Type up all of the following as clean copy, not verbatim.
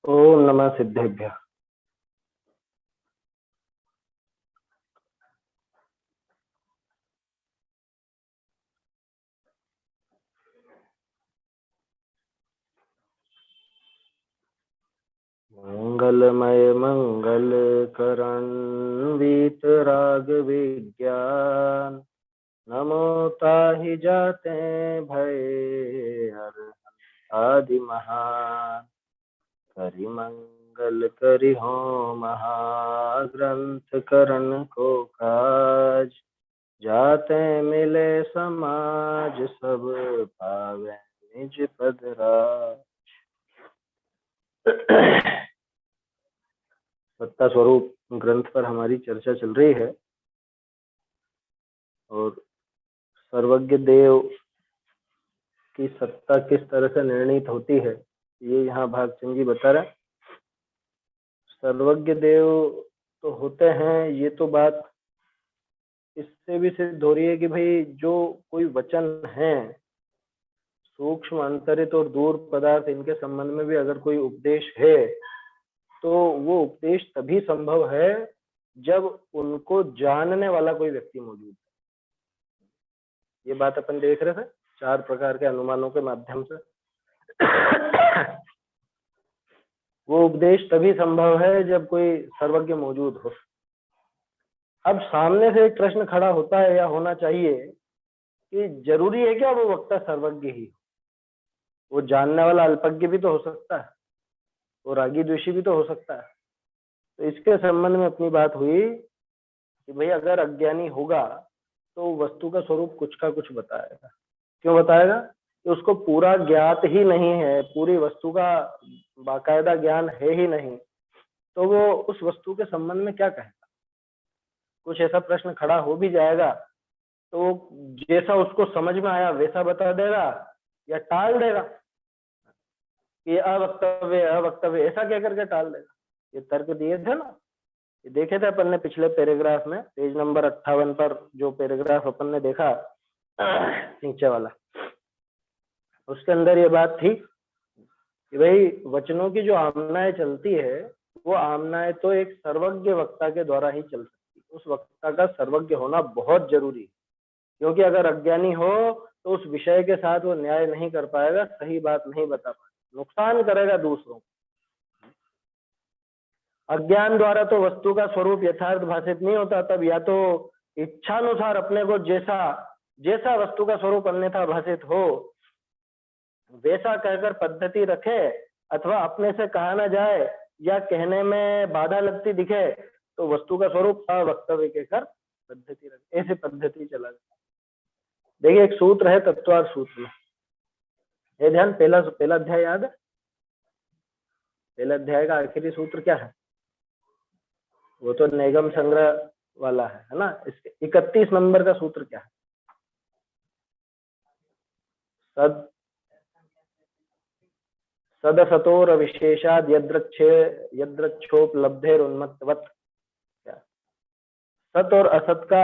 ओम नमः सिद्धेभ्यः। मंगलमय मंगल करण वीतराग विज्ञान नमो ताहि जाते भय हर आदि महान करि मंगल करि हो महाग्रंथ करण को काज जाते मिले समाज सब पावे निज पद राज। सत्ता स्वरूप ग्रंथ पर हमारी चर्चा चल रही है और सर्वज्ञ देव की सत्ता किस तरह से निर्णीत होती है ये यहाँ भागचंद जी बता रहे हैं। सर्वज्ञ देव तो होते हैं, ये तो बात इससे भी सिद्ध हो रही है कि भाई जो कोई वचन है, सूक्ष्म अंतरित और दूर पदार्थ, इनके संबंध में भी अगर कोई उपदेश है तो वो उपदेश तभी संभव है जब उनको जानने वाला कोई व्यक्ति मौजूद है। ये बात अपन देख रहे थे 4 प्रकार के अनुमानों के माध्यम से। वो उपदेश तभी संभव है जब कोई सर्वज्ञ मौजूद हो। अब सामने से एक प्रश्न खड़ा होता है या होना चाहिए कि जरूरी है क्या वो वक्ता सर्वज्ञ ही हो? वो जानने वाला अल्पज्ञ भी तो हो सकता है, वो रागी द्वेषी भी तो हो सकता है। तो इसके संबंध में अपनी बात हुई कि भाई अगर अज्ञानी होगा तो वस्तु का स्वरूप कुछ का कुछ बताएगा। क्यों बताएगा? कि उसको पूरा ज्ञात ही नहीं है, पूरी वस्तु का बाकायदा ज्ञान है ही नहीं, तो वो उस वस्तु के संबंध में क्या कहेगा? कुछ ऐसा प्रश्न खड़ा हो भी जाएगा तो जैसा उसको समझ में आया वैसा बता देगा या टाल देगा। ये अवक्तव्य अवक्तव्य ऐसा कह करके टाल देगा। ये तर्क दिए थे ना, ये देखे थे अपन ने पिछले पैराग्राफ में, पेज नंबर 58 पर जो पैराग्राफ अपन ने देखा नीचे वाला, उसके अंदर ये बात थी कि भाई वचनों की जो आमनाएं चलती है वो आमनाएं तो एक सर्वज्ञ वक्ता के द्वारा ही चल सकती है। उस वक्ता का सर्वज्ञ होना बहुत जरूरी है, क्योंकि अगर अज्ञानी हो तो उस विषय के साथ वो न्याय नहीं कर पाएगा, सही बात नहीं बता पाएगा, नुकसान करेगा दूसरों को। अज्ञान द्वारा तो वस्तु का स्वरूप यथार्थ भाषित नहीं होता, तब या तो इच्छानुसार अपने को जैसा जैसा वस्तु का स्वरूप अन्यथा भाषित हो वैसा कहकर पद्धति रखे, अथवा अपने से कहा ना जाए या कहने में बाधा लगती दिखे तो वस्तु का स्वरूप अवक्तव्य कहकर पद्धति रखे। ऐसी पद्धति चला जाए। देखिए एक सूत्र है तत्वार सूत्र में, ये ध्यान, पहला अध्याय याद है? पहला अध्याय का आखिरी सूत्र क्या है? वो तो निगम संग्रह वाला है ना। इसके 31 नंबर का सूत्र क्या है? सदसतोर विशेषाद यद्रच्छोपलब्धेर उन्मत्तवत्। सत और असत का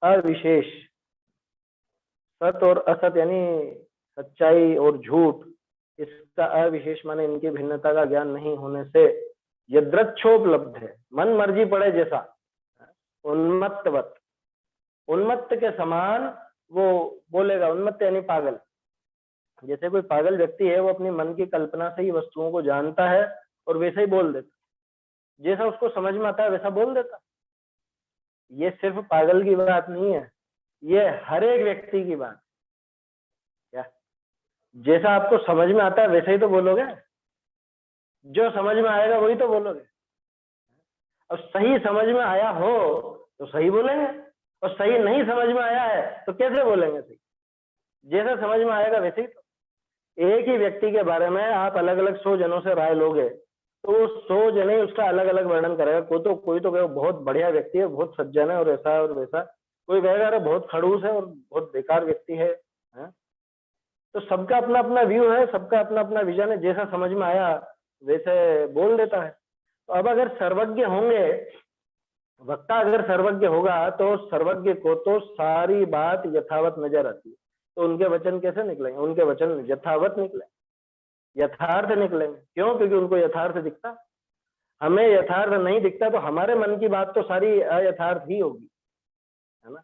अविशेष, सत और असत यानी सच्चाई और झूठ, इसका अविशेष माने इनकी भिन्नता का ज्ञान नहीं होने से यद्रच्छोपलब्ध है, मन मर्जी पड़े जैसा, उन्मत्तवत्, उन्मत्त के समान वो बोलेगा। उन्मत्त यानी पागल। जैसे कोई पागल व्यक्ति है वो अपनी मन की कल्पना से ही वस्तुओं को जानता है और वैसे ही बोल देता, जैसा उसको समझ में आता है वैसा बोल देता। ये सिर्फ पागल की बात नहीं है, ये हर एक व्यक्ति की बात। क्या जैसा आपको समझ में आता है वैसे ही तो बोलोगे, जो समझ में आएगा वही तो बोलोगे। और सही समझ में आया हो तो सही बोलेंगे, और सही नहीं समझ में आया है तो कैसे बोलेंगे सही? जैसा समझ में आएगा वैसे ही तो। एक ही व्यक्ति के बारे में आप अलग अलग 100 जनों से राय लोगे तो 100 जने उसका अलग अलग वर्णन करेगा। कोई तो कहेगा बहुत बढ़िया व्यक्ति है, बहुत सज्जन है और ऐसा है और वैसा, कोई कहेगा अरे बहुत खड़ूस है और बहुत बेकार व्यक्ति है। तो सबका अपना अपना व्यू है, सबका अपना अपना विजन है, जैसा समझ में आया वैसे बोल देता है। तो अब अगर सर्वज्ञ होंगे, वक्ता अगर सर्वज्ञ होगा तो सर्वज्ञ को तो सारी बात यथावत नजर आती है, तो उनके वचन कैसे निकलेंगे? उनके वचन यथावत निकले। यथार्थ निकलेंगे। क्यों? क्योंकि उनको यथार्थ दिखता। हमें यथार्थ नहीं दिखता तो हमारे मन की बात तो सारी अयथार्थ ही होगी, है ना।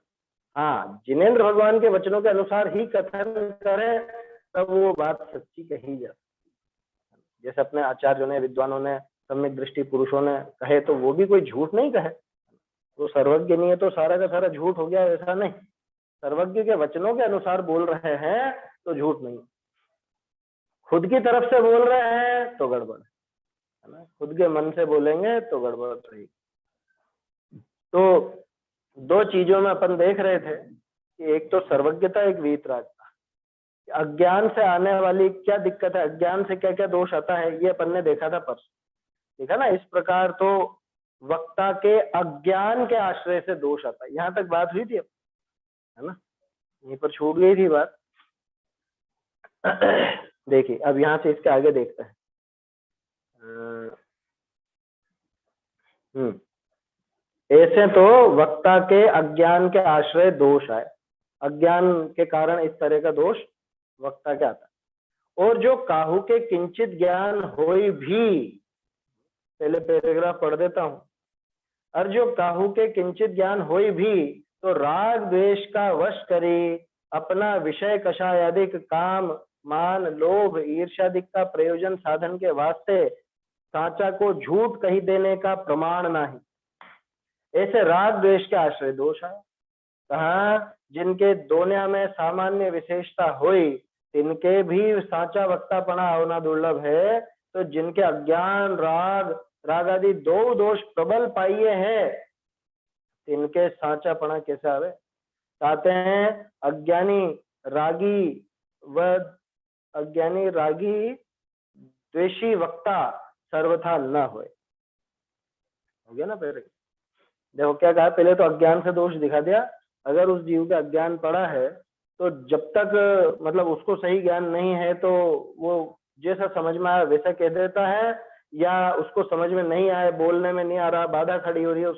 हाँ, जिनेंद्र भगवान के वचनों के अनुसार ही कथन करें तब वो बात सच्ची कही जा। जैसे अपने आचार्यों ने, विद्वानों ने, सम्यक दृष्टि पुरुषों ने कहे तो वो भी कोई झूठ नहीं कहे। वो सर्वज्ञ नहीं है तो सारा का सारा झूठ हो गया, ऐसा नहीं। सर्वज्ञ के वचनों के अनुसार बोल रहे हैं तो झूठ नहीं। खुद की तरफ से बोल रहे हैं तो गड़बड़ है ना, खुद के मन से बोलेंगे तो गड़बड़ रहेगी। तो दो चीजों में अपन देख रहे थे कि एक तो सर्वज्ञता, एक वीतरागता। अज्ञान से आने वाली क्या दिक्कत है, अज्ञान से क्या क्या दोष आता है, ये अपन ने देखा था परसों, देखा ना। इस प्रकार तो वक्ता के अज्ञान के आश्रय से दोष आता है, यहां तक बात हुई थी, है ना। यहीं पर छूट गई थी बात। देखिए अब यहां से इसके आगे देखते हैं। ऐसे तो वक्ता के अज्ञान के आश्रय दोष आए, अज्ञान के कारण इस तरह का दोष वक्ता के आता है। और जो काहू के किंचित ज्ञान होई भी, पहले पैराग्राफ पढ़ देता हूं। और जो काहू के किंचित ज्ञान होई भी तो राग द्वेष का वश करी अपना विषय कषायादिक काम मान लोभ ईर्ष्यादिक का प्रयोजन साधन के वास्ते साचा को झूठ कही देने का प्रमाण नहीं। ऐसे राग द्वेष के आश्रय दोष है। कहा जिनके दोनिया में सामान्य विशेषता हुई तिनके भी साचा वक्तापना होना दुर्लभ है, तो जिनके अज्ञान राग आदि दो दोष प्रबल पाइए हैं तिनके साचापना कैसे आवे। कहते हैं अज्ञानी रागी द्वेषी वक्ता सर्वथा न होए। हो गया ना। पहले देखो क्या कहा, पहले तो अज्ञान से दोष दिखा दिया। अगर उस जीव का अज्ञान पड़ा है तो जब तक मतलब उसको सही ज्ञान नहीं है तो वो जैसा समझ में आया वैसा कह देता है, या उसको समझ में नहीं आया, बोलने में नहीं आ रहा, बाधा खड़ी हो रही है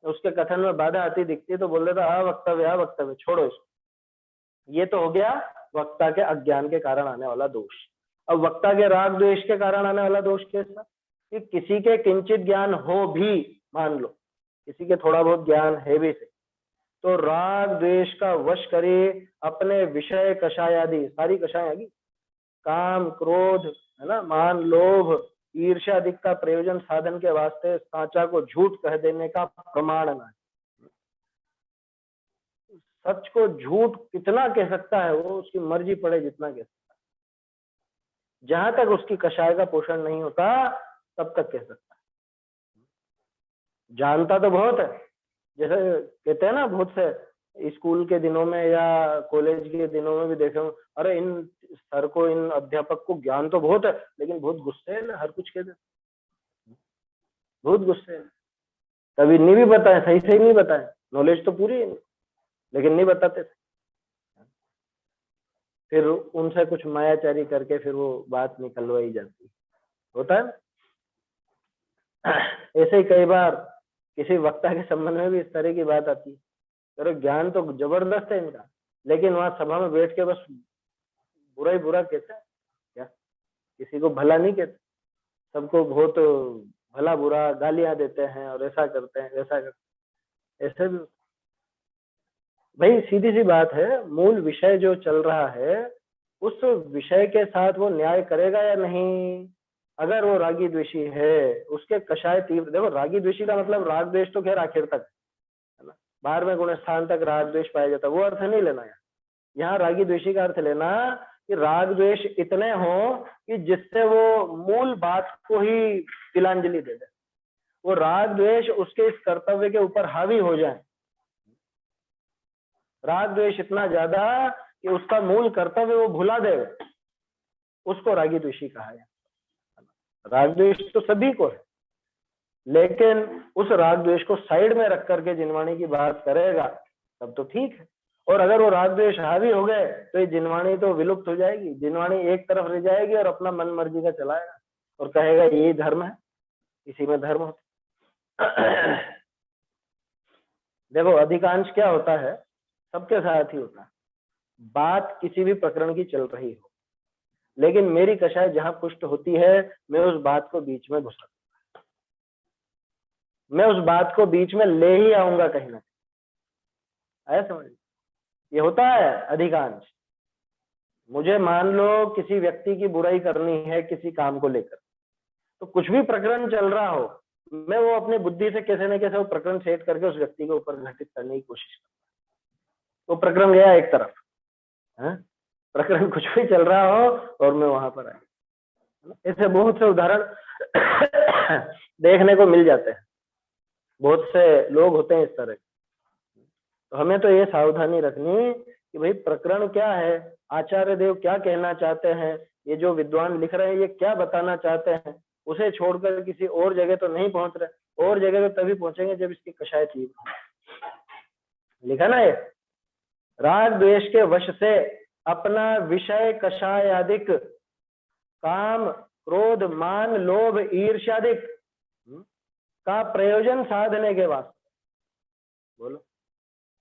उसके कथन में बाधा आती दिखती है तो बोल देता अवक्तव्य, छोड़ो इसको। ये तो हो गया वक्ता के अज्ञान के कारण आने वाला दोष। अब वक्ता के राग द्वेष के कारण आने वाला दोष कैसा, कि किसी के किंचित ज्ञान हो भी, मान लो किसी के थोड़ा बहुत ज्ञान है भी से, तो राग द्वेष का वश करे अपने विषय कषायादि, सारी कषाय आदि, काम क्रोध, है ना, मान लोभ ईर्ष्या आदि का प्रयोजन साधन के वास्ते साचा को झूठ कह देने का प्रमाण न है। सच को झूठ कितना कह सकता है वो उसकी मर्जी पड़े जितना कह सकता है, जहां तक उसकी कषाय का पोषण नहीं होता तब तक कह सकता है। जानता तो बहुत है, जैसे कहते हैं ना, बहुत से स्कूल के दिनों में या कॉलेज के दिनों में भी देखे हूँ, अरे इन सर को, इन अध्यापक को ज्ञान तो बहुत है लेकिन बहुत गुस्से है ना, हर कुछ कहते, बहुत गुस्से है, कभी नहीं भी बताए, सही सही नहीं बताए, नॉलेज तो पूरी है लेकिन नहीं बताते। फिर उनसे कुछ मायाचारी करके फिर वो बात निकलवाई जाती होता है। ऐसे ही कई बार किसी वक्ता के संबंध में भी इस तरह की बात आती है, अरे ज्ञान तो जबरदस्त है इनका, लेकिन वहां सभा में बैठ के बस बुरा ही बुरा कहते हैं, क्या किसी को भला नहीं कहते, सबको बहुत भला बुरा गालियां देते हैं और ऐसा करते हैं वैसा करते हैं। ऐसे भी भाई सीधी सी बात है, मूल विषय जो चल रहा है उस विषय के साथ वो न्याय करेगा या नहीं। अगर वो रागी द्वेषी है, उसके कषाय तीव्र, देखो रागी द्वेषी का मतलब राग द्वेष तो खैर आखिर तक है ना, 12वें गुण स्थान तक राग द्वेष पाया जाता है, वो अर्थ नहीं लेना है यहाँ रागी द्वेषी का अर्थ लेना कि राग द्वेष इतने हो कि जिससे वो मूल बात को ही तिलांजलि दे दे, वो राग द्वेष उसके इस कर्तव्य के ऊपर हावी हो जाए। राग द्वेष इतना ज्यादा कि उसका मूल कर्तव्य वो भुला दे, उसको रागी द्वेषी कहा है। राग द्वेष तो सभी को है, लेकिन उस राग द्वेष को साइड में रख करके जिनवाणी की बात करेगा तब तो ठीक है। और अगर वो राग द्वेष हावी हो गए तो ये जिनवाणी तो विलुप्त हो जाएगी, जिनवाणी एक तरफ रह जाएगी और अपना मन मर्जी का चलाएगा और कहेगा यही धर्म है, इसी में धर्म होता। देखो अधिकांश क्या होता है, सबके साथ ही होता है, बात किसी भी प्रकरण की चल रही हो, लेकिन मेरी कषाय जहां पुष्ट होती है मैं उस बात को बीच में घुसा, मैं उस बात को बीच में ले ही आऊंगा कहीं ना कहीं। आया समझ? ये होता है अधिकांश। मुझे मान लो किसी व्यक्ति की बुराई करनी है किसी काम को लेकर, तो कुछ भी प्रकरण चल रहा हो, मैं वो अपनी बुद्धि से कैसे न कैसे वो प्रकरण सेट करके उस व्यक्ति के ऊपर घटित करने की कोशिश करता हूँ। वो प्रकरण गया एक तरफ, है? प्रकरण कुछ भी चल रहा हो और मैं वहां पर आया। ऐसे बहुत से उदाहरण देखने को मिल जाते हैं, बहुत से लोग होते हैं इस तरह। तो हमें तो ये सावधानी रखनी कि भाई प्रकरण क्या है, आचार्य देव क्या कहना चाहते हैं, ये जो विद्वान लिख रहे हैं ये क्या बताना चाहते हैं, उसे छोड़कर किसी और जगह तो नहीं पहुंच रहे। और जगह तो तभी पहुंचेंगे जब इसकी कषाय तीव्र। लिखा ना ये, राग द्वेष के वश से अपना विषय कषायादिक, काम क्रोध मान लोभ ईर्ष्यादिक का प्रयोजन साधने के वास्ते। बोलो,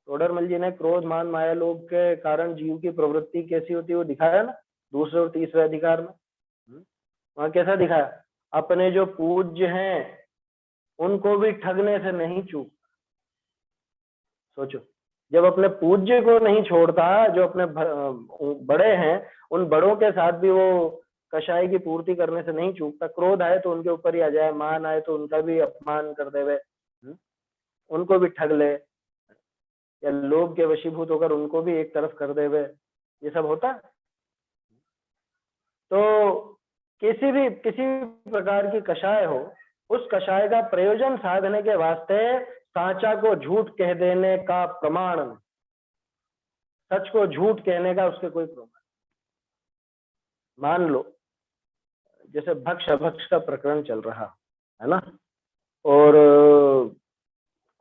टोडरमल जी ने क्रोध मान माया लोभ के कारण जीव की प्रवृत्ति कैसी होती है वो दिखाया ना दूसरे और तीसरे अधिकार में। वहां कैसा दिखाया, अपने जो पूज्य हैं उनको भी ठगने से नहीं चूक। सोचो, जब अपने पूज्य को नहीं छोड़ता, जो अपने बड़े हैं उन बड़ों के साथ भी वो कषाय की पूर्ति करने से नहीं चूकता। क्रोध आए तो उनके ऊपर ही आ जाए, मान आए तो उनका भी अपमान कर देवे, उनको भी ठग ले, या लोभ के वशीभूत होकर उनको भी एक तरफ कर देवे, ये सब होता। तो किसी भी प्रकार की कषाय हो, उस कषाय का प्रयोजन साधने के वास्ते साचा को झूठ कह देने का प्रमाण, सच को झूठ कहने का उसके कोई प्रमाण। मान लो जैसे भक्ष अभक्ष का प्रकरण चल रहा है ना, और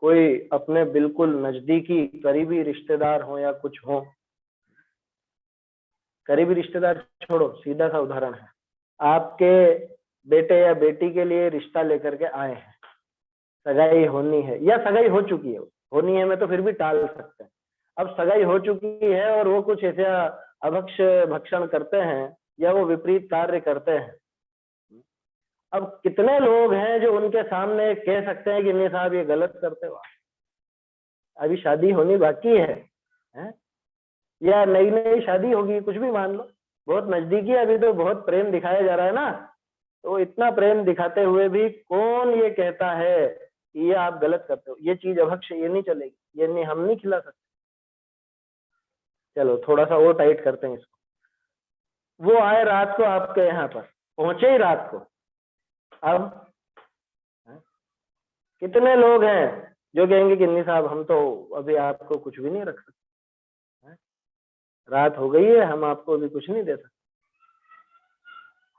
कोई अपने बिल्कुल नजदीकी करीबी रिश्तेदार हो या कुछ हो, करीबी रिश्तेदार छोड़ो, सीधा सा उदाहरण है, आपके बेटे या बेटी के लिए रिश्ता लेकर के आए हैं, सगाई होनी है या सगाई हो चुकी है, होनी है मैं तो फिर भी टाल सकते हैं, अब सगाई हो चुकी है और वो कुछ ऐसा अभक्ष भक्षण करते हैं या वो विपरीत कार्य करते हैं। अब कितने लोग हैं जो उनके सामने कह सकते हैं कि नहीं साहब ये गलत करते हो, अभी शादी होनी बाकी है? या नई नई शादी होगी, कुछ भी मान लो, बहुत नजदीकी, अभी तो बहुत प्रेम दिखाया जा रहा है ना, तो इतना प्रेम दिखाते हुए भी कौन ये कहता है कि ये आप गलत करते हो, ये चीज अभक्ष, ये नहीं चलेगी, ये नहीं, हम नहीं खिला सकते। चलो थोड़ा सा और टाइट करते हैं इसको। वो आए रात को आपके यहाँ पर, पहुंचे ही रात को, अब कितने लोग हैं जो कहेंगे कि नहीं साहब हम तो अभी आपको कुछ भी नहीं रख सकते, रात हो गई है, हम आपको अभी कुछ नहीं दे सकते।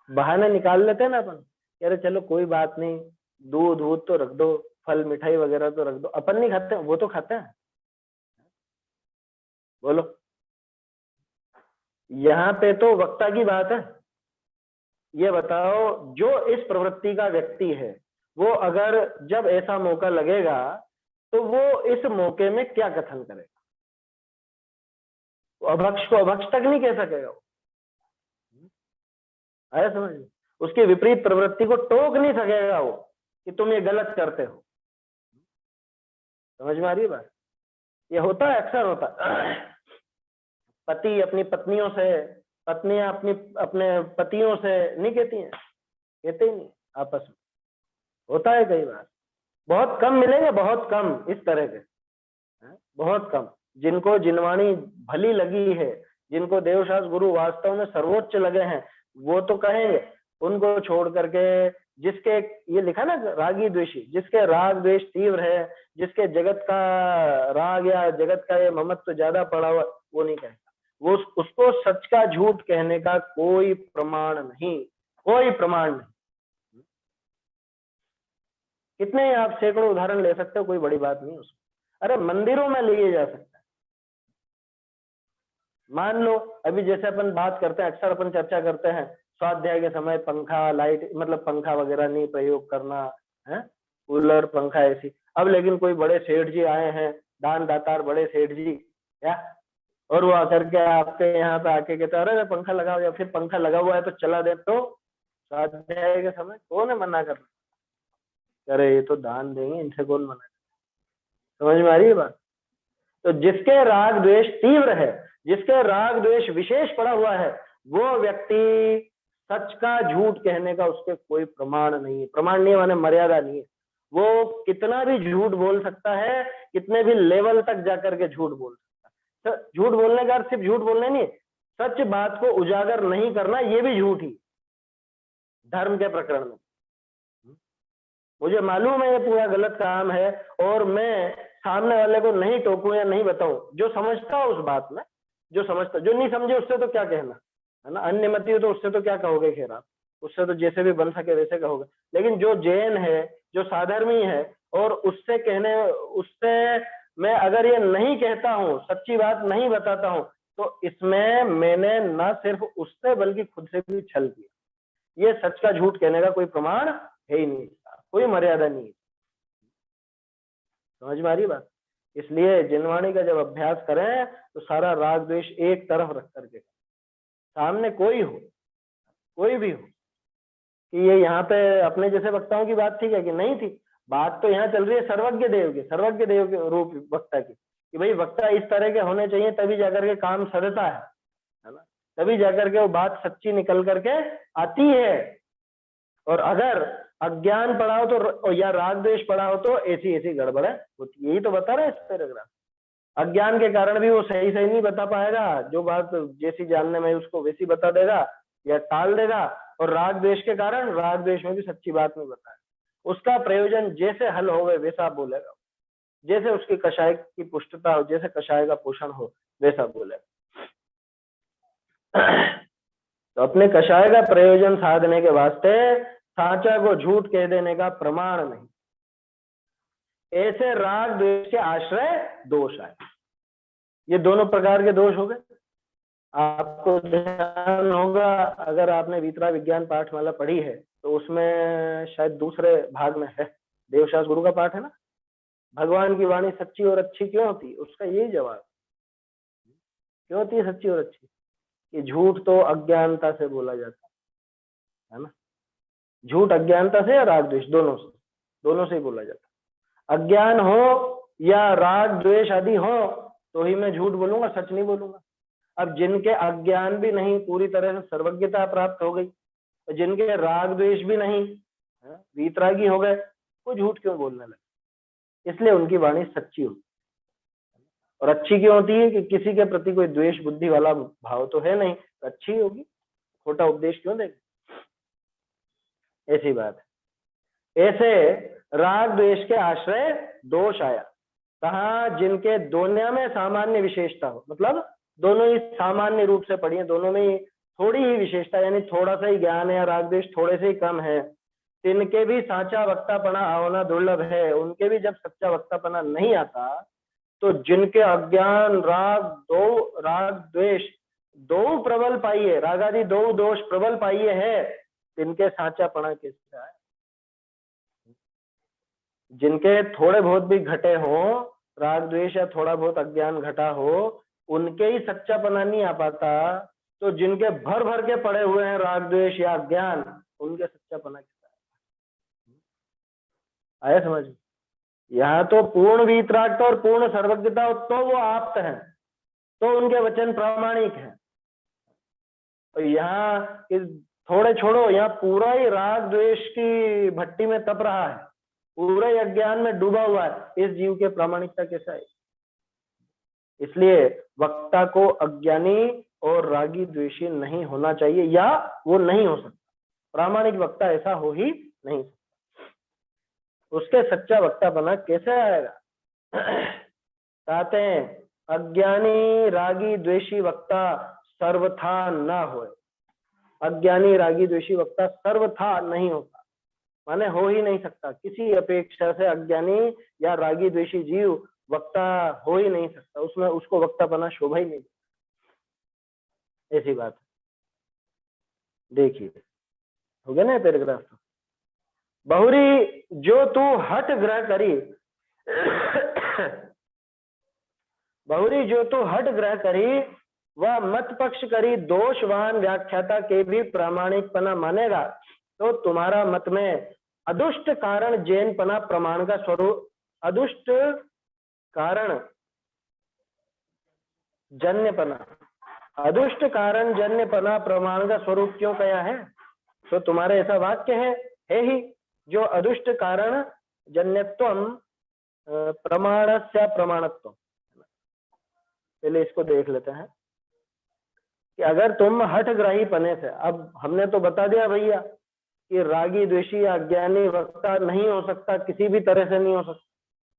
बहाने निकाल लेते हैं ना अपन, अरे चलो कोई बात नहीं, दूध वूध तो रख दो, फल मिठाई वगैरह तो रख दो, अपन नहीं खाते, वो तो खाते हैं। बोलो, यहाँ पे तो वक्ता की बात है। ये बताओ, जो इस प्रवृत्ति का व्यक्ति है वो अगर जब ऐसा मौका लगेगा तो वो इस मौके में क्या कथन करेगा? वो अभक्ष को अभक्ष तक नहीं कह सकेगा, वो आया समझ? उसकी विपरीत प्रवृत्ति को टोक नहीं सकेगा वो कि तुम ये गलत करते हो। समझ में आ रही है बात? ये होता है, अक्सर होता है। पति अपनी पत्नियों से, पत्नियां अपने पतियों से नहीं कहती हैं, कहते ही नहीं आपस में, होता है कई बार। बहुत कम मिलेंगे, बहुत कम इस तरह के, बहुत कम, जिनको जिनवाणी भली लगी है, जिनको देवशास्त्र गुरु वास्तव में सर्वोच्च लगे हैं, वो तो कहेंगे। उनको छोड़ करके जिसके, ये लिखा ना रागी द्वेषी, जिसके राग द्वेष तीव्र है, जिसके जगत का राग या जगत का ये ममत्व ज्यादा पड़ा हुआ, वो नहीं कहता, वो उसको सच का झूठ कहने का कोई प्रमाण नहीं, कोई प्रमाण नहीं। कितने आप सैकड़ों उदाहरण ले सकते हो, कोई बड़ी बात नहीं उसमें। अरे मंदिरों में लिए जा सकता है। मान लो अभी जैसे अपन बात करते हैं, अक्सर अपन चर्चा करते हैं स्वाध्याय के समय पंखा लाइट, मतलब पंखा वगैरह नहीं प्रयोग करना है, कूलर पंखा ऐसी। अब लेकिन कोई बड़े सेठ जी आए हैं, दान दातार बड़े सेठ जी, क्या और वो आकर के आपके यहाँ पे आके कहते अरे पंखा लगाओ, या फिर पंखा लगा हुआ है तो चला दे, तो स्वाध्याय के समय कौन है मना कर रहा? अरे ये तो दान देंगे, इनसे कौन मना कर? समझ में आ रही है बात? तो जिसके राग द्वेष तीव्र है, जिसके राग द्वेष विशेष पड़ा हुआ है, वो व्यक्ति सच का झूठ कहने का उसके कोई प्रमाण नहीं है। प्रमाण नहीं माने मर्यादा नहीं है। वो कितना भी झूठ बोल सकता है, कितने भी लेवल तक जाकर के झूठ बोल सकता है। झूठ बोलने का अर्थ सिर्फ झूठ बोलने नहीं, सच बात को उजागर नहीं करना, ये भी झूठ ही धर्म के प्रकरण में। मुझे मालूम है ये पूरा गलत काम है, और मैं सामने वाले को नहीं टोकूं या नहीं बताऊं, जो समझता हो उस बात में, जो समझता, जो नहीं समझे उससे तो क्या कहना है ना, अन्य मती हो तो उससे तो क्या कहोगे, खैर आप उससे तो जैसे भी बन सके वैसे कहोगे। लेकिन जो जैन है, जो साधर्मी है, और उससे कहने, उससे मैं अगर ये नहीं कहता हूं, सच्ची बात नहीं बताता हूं, तो इसमें मैंने न सिर्फ उससे बल्कि खुद से भी छल किया। ये सच का झूठ कहने का कोई प्रमाण है ही नहीं, कोई मर्यादा नहीं। समझ में आ रही बात? इसलिए जिनवाणी का जब अभ्यास करें तो सारा राग द्वेष एक तरफ रख करके, सामने कोई हो, कोई भी हो, कि ये यहाँ पे अपने जैसे वक्ताओं की बात थी क्या कि नहीं थी? बात तो यहाँ चल रही है सर्वज्ञ देव की, सर्वज्ञ देव के रूप वक्ता की, कि भाई वक्ता इस तरह के होने चाहिए, तभी जाकर के काम सधता है ना, तभी जाकर के वो बात सच्ची निकल करके आती है। और अगर अज्ञान पड़ा हो तो, या राग द्वेष पड़ा हो तो ऐसी ऐसी गड़बड़ होती, यही तो बता रहे हैं इस पैराग्राफ। अज्ञान के कारण भी वो सही सही नहीं बता पाएगा, जो बात जैसी जानने में उसको वैसी बता देगा या टाल देगा, और राग द्वेष के कारण राग द्वेष में भी सच्ची बात नहीं बताएगा। उसका प्रयोजन जैसे हल हो वैसा बोलेगा, जैसे उसकी कषाय की पुष्टता हो, जैसे कषाय का पोषण हो वैसा बोलेगा। तो अपने कषाय का प्रयोजन साधने के वास्ते साचा को झूठ कह देने का प्रमाण नहीं। ऐसे राग द्वेष के आश्रय दोष आए। ये दोनों प्रकार के दोष हो गए। आपको ध्यान होगा, अगर आपने वीतराग विज्ञान पाठमाला पढ़ी है तो उसमें शायद दूसरे भाग में है, देवशास्त्र गुरु का पाठ है ना, भगवान की वाणी सच्ची और अच्छी क्यों होती है? उसका यही जवाब, क्यों होती है सच्ची और अच्छी? कि झूठ तो अज्ञानता से बोला जाता है ना, झूठ अज्ञानता से या राग द्वेष दोनों से ही बोला जाता। अज्ञान हो या राग द्वेष आदि हो तो ही मैं झूठ बोलूंगा, सच नहीं बोलूंगा। अब जिनके अज्ञान भी नहीं, पूरी तरह से सर्वज्ञता प्राप्त हो गई, तो जिनके राग द्वेष भी नहीं, वीतरागी हो गए, वो झूठ क्यों बोलने लगे? इसलिए उनकी वाणी सच्ची होती। और अच्छी क्यों होती है? कि किसी के प्रति कोई द्वेष बुद्धि वाला भाव तो है नहीं, तो अच्छी होगी, खोटा उपदेश क्यों देगी? ऐसी बात है। ऐसे राग द्वेष के आश्रय दोष आया। कहा? जिनके दोनों में सामान्य विशेषता हो, मतलब दोनों ही सामान्य रूप से पढ़ी है, दोनों में ही थोड़ी ही विशेषता, यानी थोड़ा सा ही ज्ञान है या राग द्वेष थोड़े से ही कम है, तिनके भी साचा वक्तापना होना दुर्लभ है। उनके भी जब सच्चा वक्तापना नहीं आता, तो जिनके अज्ञान राग द्वेष दो प्रबल पाइए, रागादि दो दोष प्रबल पाइए है, तिनके साचापना कैसे आए? जिनके थोड़े बहुत भी घटे हो राग द्वेष या थोड़ा बहुत अज्ञान घटा हो, उनके ही सच्चापना नहीं आ पाता, तो जिनके भर भर के पड़े हुए हैं राग द्वेष या अज्ञान, उनके सच्चापना कैसा आया? समझ? यहाँ तो पूर्ण वीतरागता और पूर्ण सर्वज्ञता तो वो आप्त हैं, तो उनके वचन प्रामाणिक हैं। और यहाँ थोड़े छोड़ो, यहाँ पूरा ही राग द्वेष की भट्टी में तप रहा है, पूरा ही अज्ञान में डूबा हुआ है, इस जीव के प्रामाणिकता कैसा है? इसलिए वक्ता को अज्ञानी और रागी द्वेषी नहीं होना चाहिए, या वो नहीं हो सकता। प्रामाणिक वक्ता ऐसा हो ही नहीं सकता। उसके सच्चा वक्ता बना कैसे आएगा? कहते हैं अज्ञानी रागी द्वेषी वक्ता सर्वथा न होए। अज्ञानी रागी द्वेषी वक्ता सर्वथा नहीं होता, माने हो ही नहीं सकता। किसी अपेक्षा से अज्ञानी या रागी द्वेषी जीव वक्ता हो ही नहीं सकता, उसमें उसको वक्ता बना शोभा ही नहीं। ऐसी बात देखिए, हो गया ना पैराग्राफ? बहुरी जो तू हट ग्रह करी, बहुरी जो तो हट ग्रह करी वह मत पक्ष करी दोषवान व्याख्याता के भी प्रामाणिकपना मानेगा, तो तुम्हारा मत में अदुष्ट कारण जैनपना प्रमाण का स्वरूप, अदुष्ट कारण जन्यपना, अदुष्ट कारण जन्यपना प्रमाण का स्वरूप क्यों कहा है? तो तुम्हारे ऐसा वाक्य है ही, जो अदुष्ट कारण जन्यत्वम प्रमाणस्य प्रमाणत्व। पहले इसको देख लेते हैं कि अगर तुम हठग्राही पने से, अब हमने तो बता दिया भैया कि रागी द्वेषी अज्ञानी वक्ता नहीं हो सकता, किसी भी तरह से नहीं हो सकता।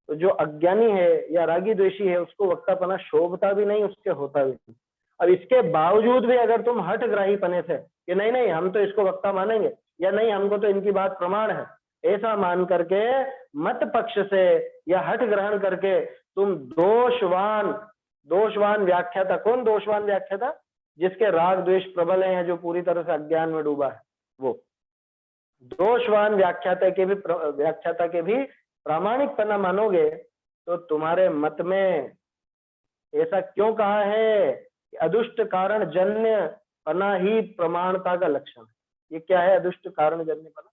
तो जो अज्ञानी है या रागी द्वेषी है उसको वक्तापना शोभता भी नहीं, उसके होता भी नहीं। अब इसके बावजूद भी अगर तुम हठग्राही पने से कि नहीं नहीं हम तो इसको वक्ता मानेंगे, या नहीं हमको तो इनकी बात प्रमाण है, ऐसा मान करके मत पक्ष से या हठ ग्रहण करके तुम दोषवान व्याख्याता, कौन दोषवान व्याख्याता? जिसके राग द्वेष प्रबल है, जो पूरी तरह से अज्ञान में डूबा है, वो दोषवान व्याख्याता के भी प्रामाणिकपना मानोगे, तो तुम्हारे मत में ऐसा क्यों कहा है कि अदुष्ट कारण जन्य पना ही प्रमाणता का लक्षण है? ये क्या है अदुष्ट कारण जन्य पना?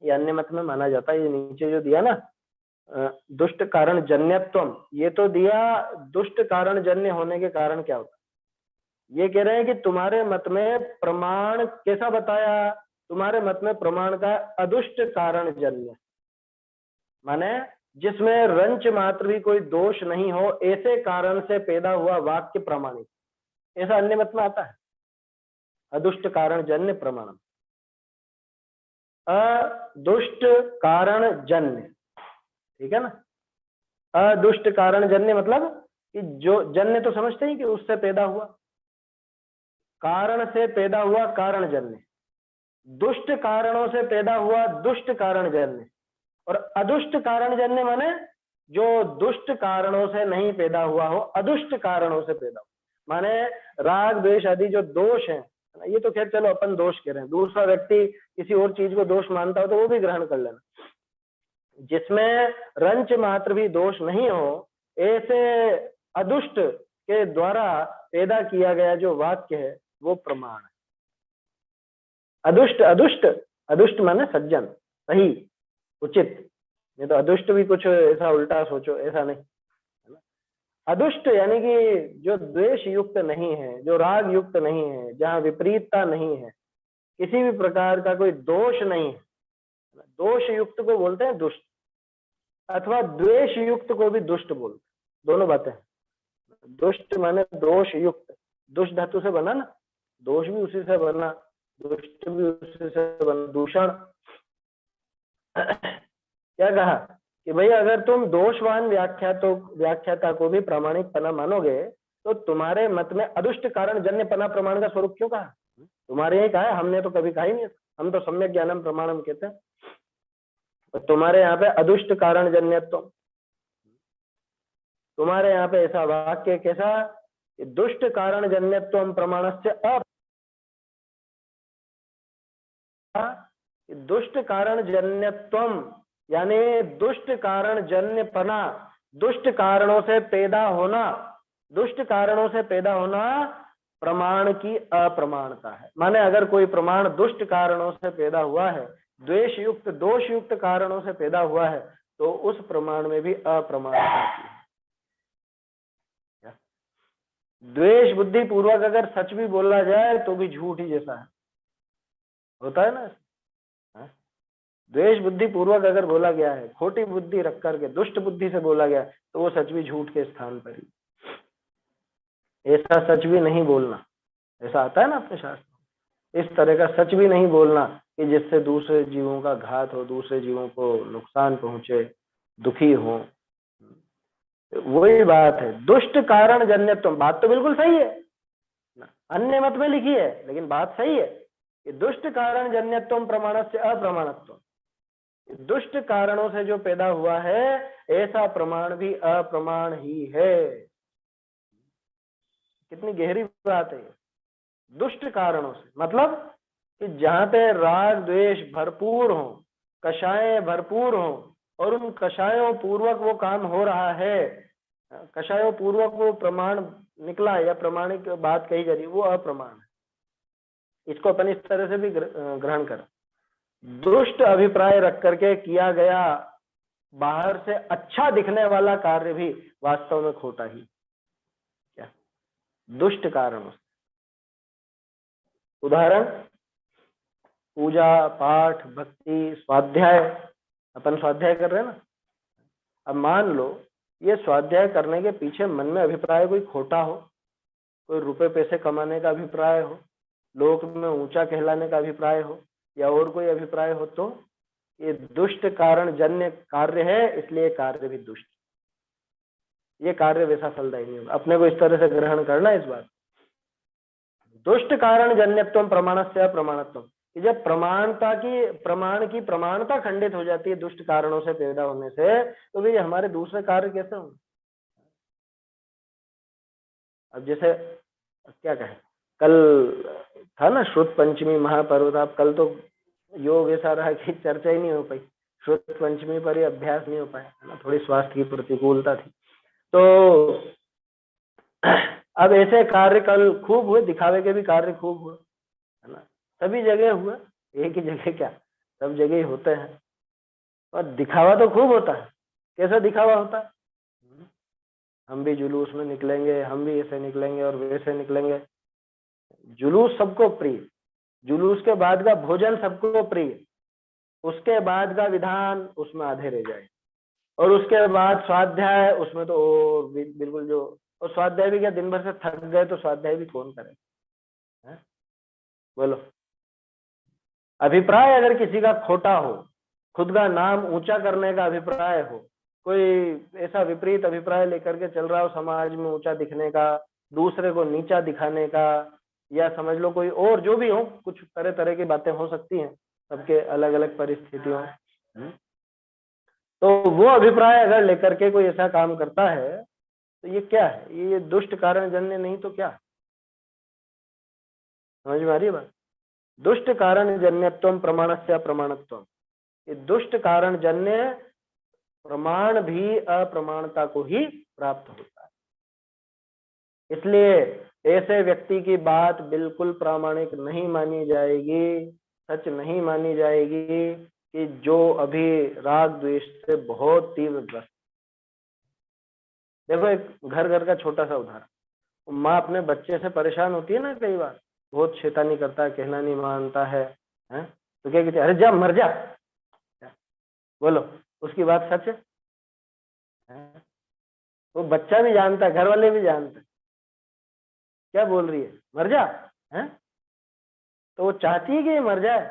ये अन्य मत में माना जाता है। ये नीचे जो दिया ना दुष्ट कारण जन्यत्वम, ये तो दिया दुष्ट कारण जन्य होने के कारण क्या होता है। ये कह रहे हैं कि तुम्हारे मत में प्रमाण कैसा बताया? तुम्हारे मत में प्रमाण का अदुष्ट कारण जन्य, माने जिसमें रंच मात्र भी कोई दोष नहीं हो, ऐसे कारण से पैदा हुआ वाक्य प्रमाणित, ऐसा अन्य मत में आता है। अदुष्ट कारण जन्य प्रमाणम, अदुष्ट कारण जन्य, ठीक है ना। अदुष्ट कारण जन्य मतलब कि जो जन्य तो समझते ही कि उससे पैदा हुआ, कारण से पैदा हुआ कारण जन्य, दुष्ट कारणों से पैदा हुआ दुष्ट कारण जन्य, और अदुष्ट कारण जन्य माने जो दुष्ट कारणों से नहीं पैदा हुआ हो, अदुष्ट कारणों से पैदा हो, माने राग द्वेष आदि जो दोष हैं, ये तो खैर चलो अपन दोष कह रहे हैं, दूसरा व्यक्ति किसी और चीज को दोष मानता हो तो वो भी ग्रहण कर लेना। जिसमें रंच मात्र भी दोष नहीं हो, ऐसे अदुष्ट के द्वारा पैदा किया गया जो वाक्य है वो प्रमाण है। अदुष्ट अदुष्ट अदुष्ट माने सज्जन, सही, उचित, नहीं तो अदुष्ट भी कुछ ऐसा उल्टा सोचो, ऐसा नहीं है ना। अदुष्ट यानी कि जो द्वेष युक्त नहीं है, जो राग युक्त नहीं है, जहाँ विपरीतता नहीं है, किसी भी प्रकार का कोई दोष नहीं है। दोष युक्त को बोलते हैं दुष्ट, अथवा द्वेष युक्त को भी दुष्ट बोलते हैं, दोनों बातें। दुष्ट माने दोष युक्त, दुष्ट धातु से बना ना, दोष भी उसी से बना, दुष्ट भी उसी से बना, दूषण। क्या कहा कि भाई अगर तुम दोषवान व्याख्याता को भी प्रामाणिकपना मानोगे, तो तुम्हारे मत में अदुष्ट कारण जन्य पना प्रमाण का स्वरूप क्यों कहा? तुम्हारे यही कहा है, हमने तो कभी कहा ही नहीं, हम तो सम्यक ज्ञानम प्रमाणम कहते हैं। तो तुम्हारे यहाँ पे अदुष्ट कारण जन्यत्व, तुम्हारे यहाँ पे ऐसा वाक्य कैसा कि दुष्ट कारण जन्यत्व प्रमाणस्य दुष्ट कारण जन्यत्वम यानी दुष्ट कारण जन्यपना, दुष्ट कारणों से पैदा होना, दुष्ट कारणों से पैदा होना प्रमाण की अप्रमाणता है। माने अगर कोई प्रमाण दुष्ट कारणों से पैदा हुआ है, द्वेष युक्त दोष युक्त कारणों से पैदा हुआ है, तो उस प्रमाण में भी अप्रमाणता आती है। द्वेष बुद्धि पूर्वक अगर सच भी बोला जाए तो भी झूठ ही जैसा है, होता है ना। द्वेष बुद्धि पूर्वक अगर बोला गया है, खोटी बुद्धि रख करके दुष्ट बुद्धि से बोला गया तो वो सच भी झूठ के स्थान पर ही। ऐसा सच भी नहीं बोलना, ऐसा आता है ना अपने शास्त्र, इस तरह का सच भी नहीं बोलना कि जिससे दूसरे जीवों का घात हो, दूसरे जीवों को नुकसान पहुंचे, दुखी हो। वही बात है, दुष्ट कारण जन्यत्व, बात तो बिल्कुल सही है, अन्य मत में लिखी है लेकिन बात सही है कि दुष्ट कारण जन्यत्व प्रमाण से अप्रमाणत्व, दुष्ट कारणों से जो पैदा हुआ है ऐसा प्रमाण भी अप्रमाण ही है। कितनी गहरी बात है। दुष्ट कारणों से मतलब कि जहां पे राग द्वेष भरपूर हो, कषाय भरपूर हो, और उन कषायों पूर्वक वो काम हो रहा है, कषायो पूर्वक वो प्रमाण निकला या प्रमाणिक बात कही जा रही वो अप्रमाण है। इसको अपन इस तरह से भी ग्रहण कर, दुष्ट अभिप्राय रख करके किया गया बाहर से अच्छा दिखने वाला कार्य भी वास्तव में खोटा ही, क्या दुष्ट कारण। उदाहरण, पूजा पाठ भक्ति स्वाध्याय, अपन स्वाध्याय कर रहे हैं ना, अब मान लो ये स्वाध्याय करने के पीछे मन में अभिप्राय कोई खोटा हो, कोई रुपए पैसे कमाने का अभिप्राय हो, लोक में ऊंचा कहलाने का अभिप्राय हो, या और कोई अभिप्राय हो, तो ये दुष्ट कारण जन्य कार्य है, इसलिए कार्य भी दुष्ट, ये कार्य वैसा फलदायी नहीं होगा। अपने को इस तरह से ग्रहण करना इस बात। दुष्ट कारण जन्यत्व प्रमाणस्य अप्रमाणत्व, कि जब प्रमाण की प्रमाणता खंडित हो जाती है दुष्ट कारणों से पैदा होने से, तो भी हमारे दूसरे कार्य कैसे होंगे। अब जैसे क्या कहें, कल था ना श्रुत पंचमी महापर्व था, कल तो योग ऐसा रहा कि चर्चा ही नहीं हो पाई, श्रुत पंचमी पर ही अभ्यास नहीं हो पाया, है ना, थोड़ी स्वास्थ्य की प्रतिकूलता थी। तो अब ऐसे कार्य कल खूब हुए, दिखावे के भी कार्य खूब हुए, है ना, सभी जगह हुआ, एक ही जगह क्या, सब जगह ही होते हैं, और दिखावा तो खूब होता है। कैसा दिखावा होता है, हम भी जुलूस में निकलेंगे, हम भी ऐसे निकलेंगे और वैसे निकलेंगे, जुलूस सबको प्रिय, जुलूस के बाद का भोजन सबको प्रिय, उसके बाद का विधान उसमें आधे रह जाए, और उसके बाद स्वाध्याय उसमें तो और बिल्कुल जो, और स्वाध्याय भी क्या, दिन भर से थक गए तो स्वाध्याय भी कौन करे, है? बोलो। अभिप्राय अगर किसी का खोटा हो, खुद का नाम ऊंचा करने का अभिप्राय हो, कोई ऐसा विपरीत अभिप्राय लेकर के चल रहा हो समाज में ऊंचा दिखने का, दूसरे को नीचा दिखाने का, या समझ लो कोई और जो भी हो, कुछ तरह तरह की बातें हो सकती हैं, सबके अलग अलग परिस्थितियों। तो वो अभिप्राय अगर लेकर के कोई ऐसा काम करता है तो ये क्या है, ये दुष्ट कारण जन्य नहीं तो क्या, समझ में आ रही है बात। दुष्ट कारण जन्यत्व प्रमाणस्य अप्रमाणत्व, ये दुष्ट कारण जन्य प्रमाण भी अप्रमाणता को ही प्राप्त होता है। इसलिए ऐसे व्यक्ति की बात बिल्कुल प्रामाणिक नहीं मानी जाएगी, सच नहीं मानी जाएगी, कि जो अभी राग द्वेष से बहुत तीव्र ग्रस्त। देखो एक घर का छोटा सा उदाहरण, माँ अपने बच्चे से परेशान होती है ना, कई बार बहुत शैतानी करता है, कहना नहीं मानता है, तो क्या कहती है, अरे जा मर जा, बोलो उसकी बात सच है? वो बच्चा भी जानता है, घर वाले भी जानते हैं क्या बोल रही है, मर जा, है? तो वो चाहती है कि ये मर जाए।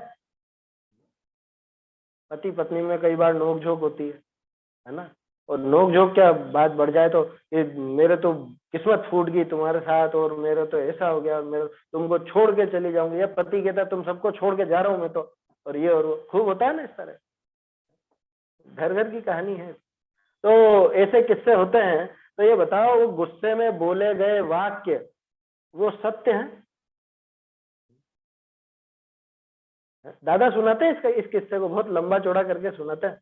पति पत्नी में कई बार नोकझोंक होती है ना, और नोकझोंक क्या बात बढ़ जाए तो ये मेरे तो किस्मत फूट गई तुम्हारे साथ, और मेरे तो ऐसा हो गया, मेरे तुमको छोड़ के चली जाऊंगी, या पति कहता तुम सबको छोड़ के जा रहा हूं मैं तो, और ये और वो खूब होता है ना इस तरह, घर घर की कहानी है। तो ऐसे किस्से होते हैं। तो ये बताओ वो गुस्से में बोले गए वाक्य वो सत्य है? दादा सुनाते हैं इस किस्से को, बहुत लंबा चौड़ा करके सुनाते हैं।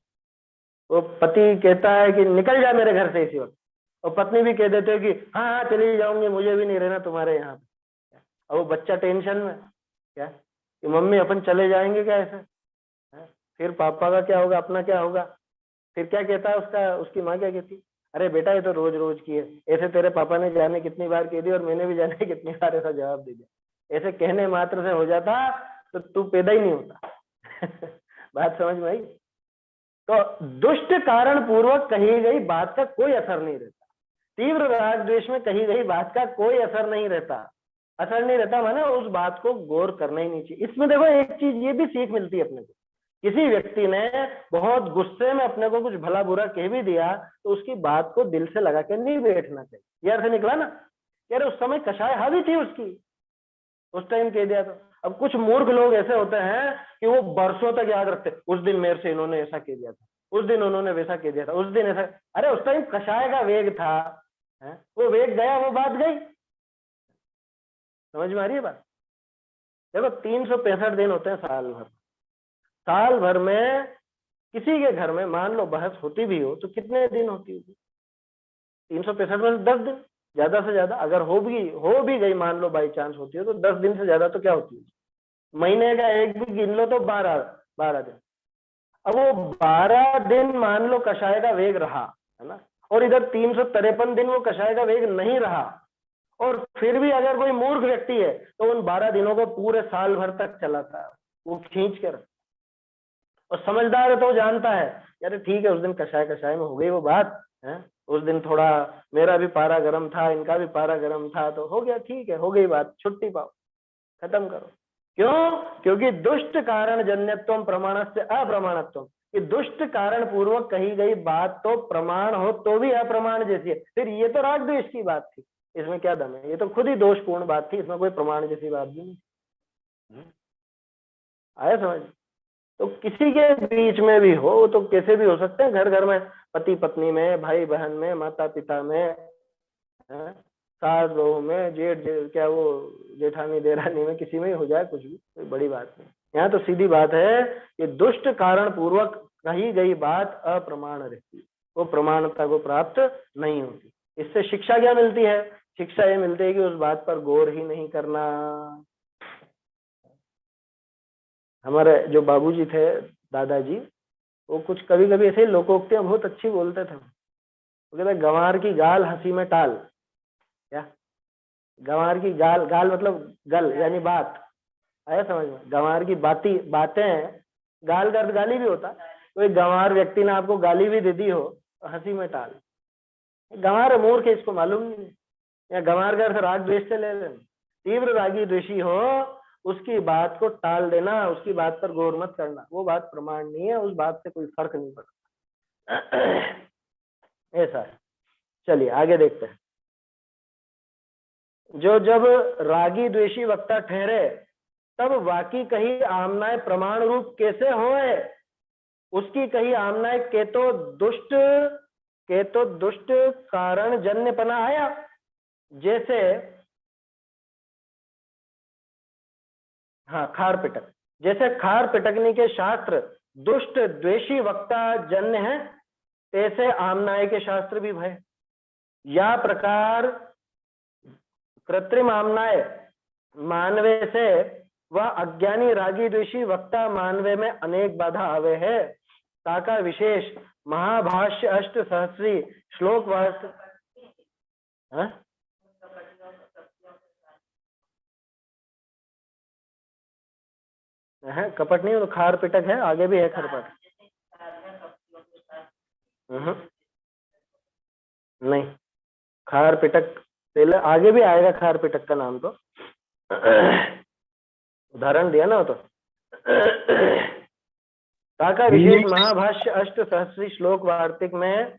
वो पति कहता है कि निकल जा मेरे घर से इसी वक्त, और पत्नी भी कह देते है कि हाँ हाँ चली जाऊंगी, मुझे भी नहीं रहना तुम्हारे यहाँ पे। और वो बच्चा टेंशन में क्या कि मम्मी अपन चले जाएंगे क्या ऐसे, फिर पापा का क्या होगा, अपना क्या होगा। फिर क्या कहता है उसकी माँ क्या कहती, अरे बेटा ये तो रोज रोज की है, ऐसे तेरे पापा ने जाने कितनी बार कह दी और मैंने भी जाने कितनी बार ऐसा जवाब दे दिया, ऐसे कहने मात्र से हो जाता तो तू पैदा ही नहीं होता। बात समझ में आई? तो दुष्ट कारण पूर्वक कही गई बात का कोई असर नहीं रहता, तीव्र राग द्वेष में कही गई बात का कोई असर नहीं रहता। असर नहीं रहता माने उस बात को गौर करना ही नहीं चाहिए। इसमें देखो एक चीज ये भी सीख मिलती है अपने को, किसी व्यक्ति ने बहुत गुस्से में अपने को कुछ भला बुरा कह भी दिया तो उसकी बात को दिल से लगा के नहीं बैठना चाहिए। ये अर्थ निकला ना, यार उस समय कषाय हावी थी उसकी, उस टाइम कह दिया। तो अब कुछ मूर्ख लोग ऐसे होते हैं कि वो बरसों तक याद रखते, उस दिन मेरे से इन्होंने ऐसा कह दिया था, उस दिन उन्होंने वैसा कह दिया था, उस दिन ऐसा। अरे उस टाइम कषाय का वेग था, वो वेग गया, वो बात गई। समझ में आ रही है बात? देखो 365 दिन होते हैं साल भर, साल भर में किसी के घर में मान लो बहस होती भी हो तो कितने दिन होती होगी? 365 में से 10 दिन ज्यादा से ज्यादा, अगर हो भी गई मान लो बाई चांस होती है तो 10 दिन से ज्यादा तो क्या होती है, महीने का एक भी गिन लो तो 12 दिन। अब वो 12 दिन मान लो कषाय का वेग रहा, है ना, और इधर 353 दिन वो कषाय का वेग नहीं रहा, और फिर भी अगर कोई मूर्ख व्यक्ति है तो उन 12 दिनों को पूरे साल भर तक चलाता है वो खींच कर, और समझदार है तो जानता है यार ठीक है उस दिन कषाय कषाय में हो गई वो बात है, उस दिन थोड़ा मेरा भी पारा गर्म था, इनका भी पारा गर्म था, तो हो गया, ठीक है, हो गई बात, छुट्टी पाओ, खत्म करो। क्यों? क्योंकि दुष्ट कारण जन्यत्व प्रमाण से अप्रमाणत्व, कि दुष्ट कारण पूर्वक कही गई बात तो प्रमाण हो तो भी अप्रमाण जैसी है। फिर ये तो राग द्वेष की बात थी, इसमें क्या दम है, ये तो खुद ही दोषपूर्ण बात थी, इसमें कोई प्रमाण जैसी बात भी नहीं। आया समझ? तो किसी के बीच में भी हो तो कैसे भी हो सकते हैं, घर घर में, पति पत्नी में, भाई बहन में, माता पिता में, सास बहू में, क्या वो जेठानी देरानी में, किसी में ही हो जाए कुछ भी, कोई बड़ी बात नहीं। यहाँ तो सीधी बात है कि दुष्ट कारण पूर्वक कही गई बात अप्रमाण रहती, वो प्रमाणता को प्राप्त नहीं होती। इससे शिक्षा क्या मिलती है? शिक्षा ये मिलती है कि उस बात पर गौर ही नहीं करना। हमारे जो बाबूजी थे, दादाजी, वो कुछ कभी कभी ऐसे लोकोक्तियां बहुत अच्छी बोलते थे। वो कहते गंवार की गाल हंसी में टाल, क्या गंवार की गाल, गाल मतलब गल यानी बात, आया समझ में, गंवार की बातें, गाल का अर्थ गाली भी होता, कोई गंवार व्यक्ति ने आपको गाली भी दे दी हो तो हंसी में टाल, गंवार मूर्ख है, इसको मालूम नहीं है, या गंवार का अर्थ राग द्वेष से ले लेना, तीव्र रागी द्वेषी हो उसकी बात को टाल देना, उसकी बात पर गौर मत करना, वो बात प्रमाण नहीं है, उस बात से कोई फर्क नहीं पड़ता। ऐसा है। चलिए आगे देखते हैं। जो जब रागी द्वेषी वक्ता ठहरे तब वाकी कही आमनाय प्रमाण रूप कैसे होए, उसकी कही आमनाय के तो दुष्ट कारण जन्यपना आया, जैसे हाँ खार पिटक, जैसे खार पिटकनी के शास्त्र दुष्ट द्वेषी वक्ता जन्य है, ऐसे आमनाय के शास्त्र भी भय। या प्रकार कृत्रिम आमनाय मानवे से वह अज्ञानी रागी द्वेषी वक्ता मानवे में अनेक बाधा आवे है, ताका विशेष महाभाष्य अष्ट सहस्री श्लोक वास्त है, कपट नहीं, तो खार पिटक है, आगे भी है खरपट। नहीं, खार पिटक पहले, आगे भी आएगा खार पिटक का नाम, तो उदाहरण दिया ना, तो काका विशेष महाभाष्य अष्ट सहस्री श्लोक वार्तिक में,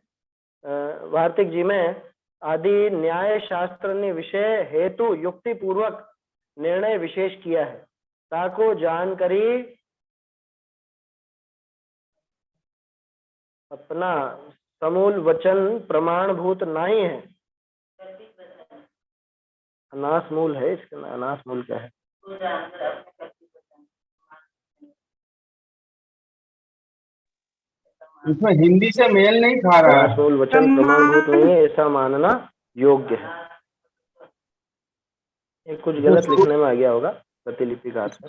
वार्तिक जी में आदि न्याय शास्त्र ने विषय हेतु युक्ति पूर्वक निर्णय विशेष किया है, ताको जानकरी अपना समूल वचन प्रमाणभूत नहीं है। अनास मूल है इसका, अनास मूल क्या है? इसमें हिंदी से मेल नहीं खा रहा है। मूल वचन प्रमाणभूत नहीं है ऐसा मानना योग्य है। ये कुछ गलत लिखने में आ गया होगा प्रतिलिपिकार से।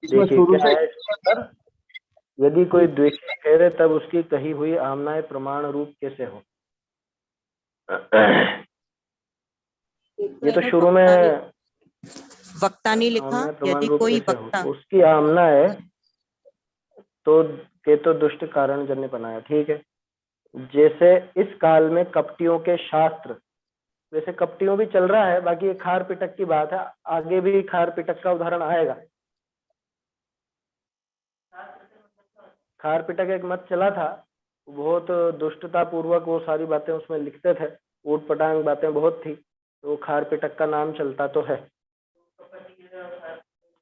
देखिए क्या है, यदि कोई द्वेषी ठहरे तब उसकी कही हुई आमनाएं प्रमाण रूप कैसे हो। ये तो शुरू में वक्ता नहीं लिखा, यदि कोई वक्ता, उसकी आमना है तो के तो दुष्ट कारण जन्य बनाया, ठीक है। जैसे इस काल में कपटियों के शास्त्र, वैसे कपटियों भी चल रहा है, बाकी ये खार पिटक की बात है, आगे भी खार पिटक का उदाहरण आएगा। खार पिटक एक मत चला था, बहुत दुष्टता पूर्वक वो सारी बातें उसमें लिखते थे, ऊट पटांग बातें बहुत थी, तो वो खार पिटक का नाम चलता तो है,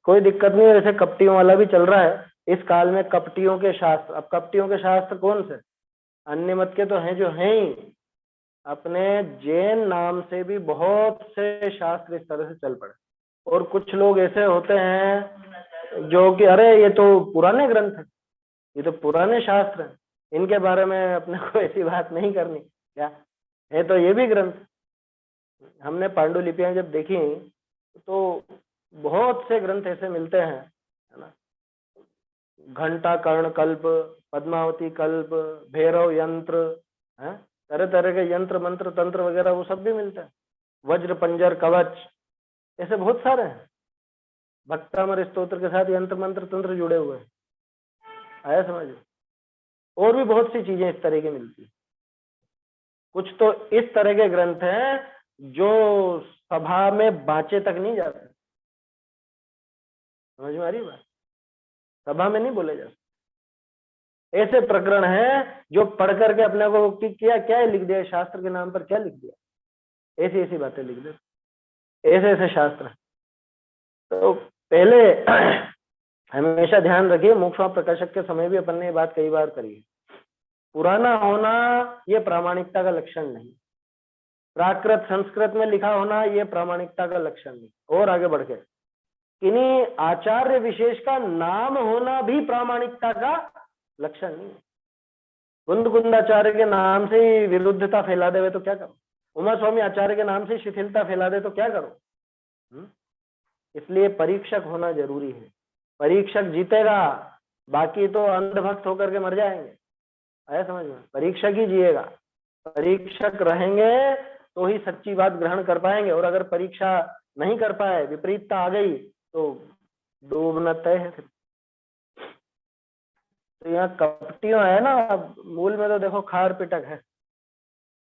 कोई दिक्कत नहीं है। वैसे कपटियों वाला भी चल रहा है इस काल में, कपटियों के शास्त्र। अब कपटियों के शास्त्र कौन से? अन्य मत के तो हैं जो हैं ही, अपने जैन नाम से भी बहुत से शास्त्र इस तरह से चल पड़े। और कुछ लोग ऐसे होते हैं जो कि अरे ये तो पुराने ग्रंथ है, ये तो पुराने शास्त्र हैं, इनके बारे में अपने को ऐसी बात नहीं करनी क्या। है तो ये भी ग्रंथ। हमने पांडुलिपियां जब देखी तो बहुत से ग्रंथ ऐसे मिलते हैं, है ना। घंटा कर्ण कल्प, पद्मावती कल्प, भैरव यंत्र, है, तरह तरह के यंत्र मंत्र तंत्र वगैरह वो सब भी मिलता है। वज्र पंजर कवच, ऐसे बहुत सारे हैं। भक्तामर स्तोत्र के साथ यंत्र मंत्र तंत्र जुड़े हुए हैं। आया समझ? और भी बहुत सी चीजें इस तरह की मिलती है। कुछ तो इस तरह के ग्रंथ हैं जो सभा में बाँचे तक नहीं जाते। समझ में आ रही बात? सभा में नहीं बोले जाते। ऐसे प्रकरण हैं जो पढ़ करके अपने को कि क्या क्या लिख दिया, शास्त्र के नाम पर क्या लिख दिया, ऐसी ऐसी बातें लिख दे, ऐसे ऐसे शास्त्र। तो पहले हमेशा ध्यान रखिए, मोक्षमा प्रकाशक के समय भी अपन ने ये बात कई बार करी है, पुराना होना ये प्रामाणिकता का लक्षण नहीं, प्राकृत संस्कृत में लिखा होना ये प्रामाणिकता का लक्षण नहीं। और आगे बढ़ के किन्हीं आचार्य विशेष का नाम होना भी प्रामाणिकता का लक्षण नहीं है। कुंदाचार्य के नाम से ही विरुद्धता फैला देवे तो क्या करो, उमा स्वामी आचार्य के नाम से शिथिलता फैला दे तो क्या करो। इसलिए परीक्षक होना जरूरी है। परीक्षक जीतेगा, बाकी तो अंधभक्त होकर के मर जाएंगे। आया समझ में? परीक्षक ही जिएगा, परीक्षक रहेंगे तो ही सच्ची बात ग्रहण कर पाएंगे। और अगर परीक्षा नहीं कर पाए, विपरीतता आ गई तो डूबना तय है फिर। तो यहाँ कपटियों है ना, मूल में तो देखो खार पिटक है।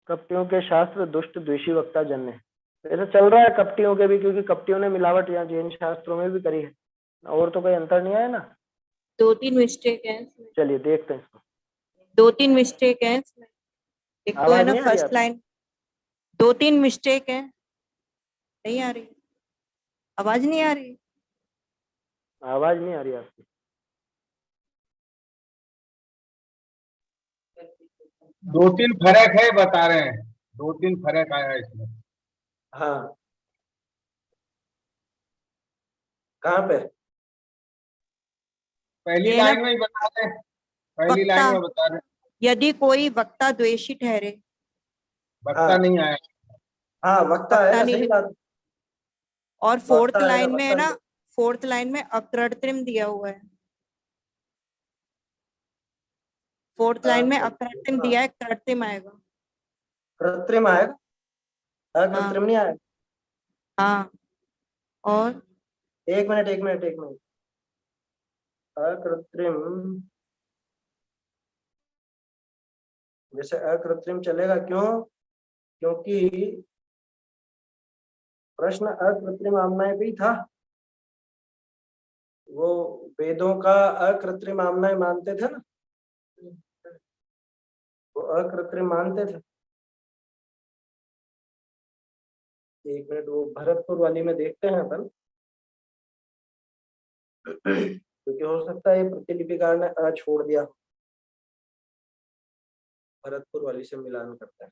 कपटियों के शास्त्र दुष्ट द्वेषी वक्ता जन्य, ऐसा चल रहा है कपटियों के भी, क्योंकि कपटियों ने मिलावट यहाँ जैन शास्त्रों में भी करी है। और तो कोई अंतर नहीं आया ना। 2-3 मिस्टेक है इसमें। चलिए देखते हैं इसको। 2-3 मिस्टेक है इसमें। एक तो है आवाज ना नहीं आ रही फर्स्ट आपको? लाइन, 2-3 मिस्टेक है। नहीं आ रही आवाज? नहीं आ रही? आवाज नहीं आ रही आपकी? 2-3 फर्क है बता रहे हैं, 2-3 फर्क आया इसमें। हाँ, कहाँ पे? पहली ये ना लाइन में ही बता रहे हैं, पहली वक्ता, लाइन में बता रहे हैं। यदि कोई वक्ता द्वेषी ठहरे। वक्ता हाँ नहीं आया। हाँ, वक्ता वक्ता आएगा, नहीं सही लिख, बात। और फोर्थ वक्ता आएगा, लाइन में है वक्ता ना, नहीं। फोर्थ लाइन में अकृत्रिम दिया हुआ है। फोर्थ लाइन में अकृत्रिम हाँ, दिया है, कृत्रिम आएगा। कृत्रिम आएगा, हाँ अकृत्रिम नहीं आएगा। हाँ। और एक मिनट एक मिनट एक मिनट, अकृत्रिम, जैसे अकृत्रिम चलेगा, क्यों? क्योंकि प्रश्न अकृत्रिम आमनाय पे ही था। वो वेदों का अकृत्रिम आमनाय मानते थे ना, वो अकृत्रिम मानते थे। एक मिनट, वो भरतपुर वाली में देखते हैं अपन, क्योंकि हो सकता है ये प्रतिलिपिकार ने अ छोड़ दिया। भरतपुर वाली से मिलान करते हैं।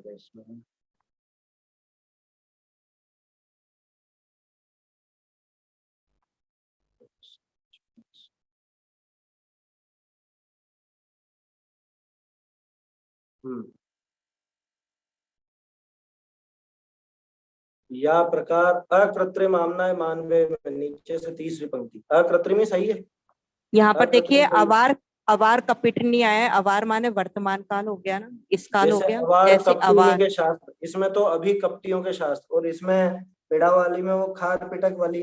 इसमें हम्म या प्रकार अकृत्रिम आमनाय मानवे में, नीचे से तीसरी पंक्ति, अकृत्रिम ही सही है। यहाँ पर देखिए अकृत्रिम अवार, अवार कपिट नहीं आया है। अवार माने वर्तमान काल हो गया ना, इस काल हो जैसे गया, अवार जैसे कपटी अवार। के शास्त्र, इसमें तो अभी कपटियों के शास्त्र, और इसमें पिड़ा वाली में वो खार पिटक वाली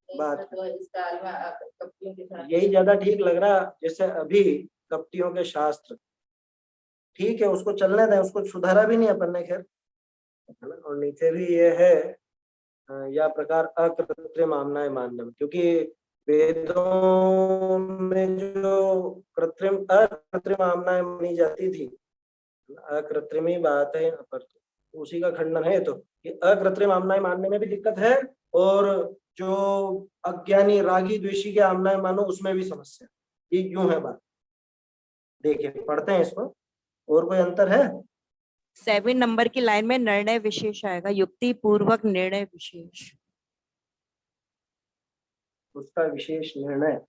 बात। तो इस काल में कपटियों के साथ यही ज्यादा ठीक लग रहा, जैसे अभी कपटियों के शास्त्र। ठीक है, उसको चलने दें, उसको सुधारा भी नहीं अपन ने, खैर। और नीचे भी ये है या प्रकार अकृत्रिम आमनाय मानव, क्योंकि वेदों में जो कृत्रिम अकृत्रिम आमनाय मानी जाती थी, अकृत्रिम ही बात है यहाँ पर, तो उसी का खंडन है। तो कि अकृत्रिम आमनाय मानने में भी दिक्कत है, और जो अज्ञानी रागी द्वेषी के आमनाय मानो उसमें भी समस्या, ये यूं है बात। देखिए पढ़ते हैं इसको, और कोई अंतर है? 7 नंबर की लाइन में निर्णय विशेष आएगा, युक्ति पूर्वक निर्णय विशेष। उसका विशेष निर्णय,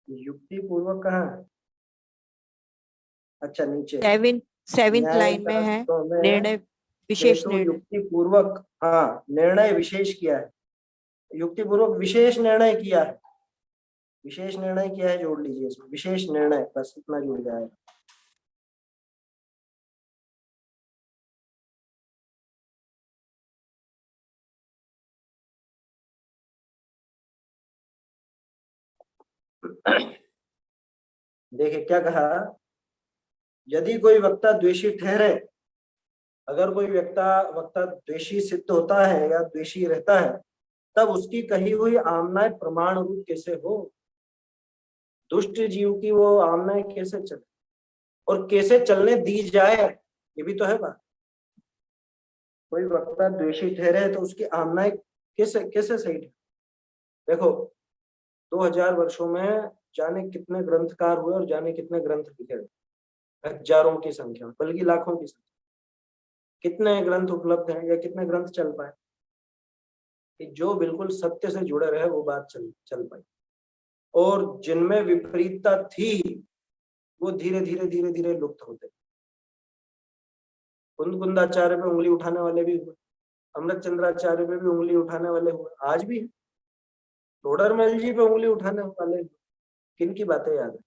युक्ति पूर्वक कहाँ है? अच्छा नीचे 7th लाइन में है न्यायशास्त्रों में निर्णय विशेष हेतु निर्णय। युक्ति पूर्वक, हाँ, निर्णय विशेष किया है, युक्ति पूर्वक विशेष निर्णय किया है, विशेष निर्णय किया है, जोड़ लीजिए इसमें विशेष निर्णय, बस इतना जुड़ जाएगा। देखिए क्या कहा, यदि कोई वक्ता द्वेषी ठहरे, अगर कोई वक्ता द्वेषी सिद्ध होता है या द्वेषी रहता है, तब उसकी कही हुई आमनाय प्रमाण रूप कैसे हो? दुष्ट जीव की वो आमनाय कैसे चले, और कैसे चलने दी जाए, ये भी तो है बात। कोई वक्ता द्वेषी ठहरे तो उसकी आमनाय कैसे कैसे सही ठहरे? देखो 2000 वर्षों में जाने कितने ग्रंथकार हुए और जाने कितने ग्रंथ लिखे गए, हजारों की संख्या, बल्कि लाखों की संख्या। कितने ग्रंथ उपलब्ध हैं या कितने ग्रंथ चल पाए कि जो बिल्कुल सत्य से जुड़े रहे वो बात चल पाई, और जिनमें विपरीतता थी वो धीरे धीरे लुप्त होते। कुंदाचार्य पे उंगली उठाने वाले भी हुए, अमृत चंद्राचार्य पे भी उंगली उठाने वाले हुए, आज भी है। तोडरमल जी पे उंगली उठाने वाले, किन की बातें याद है?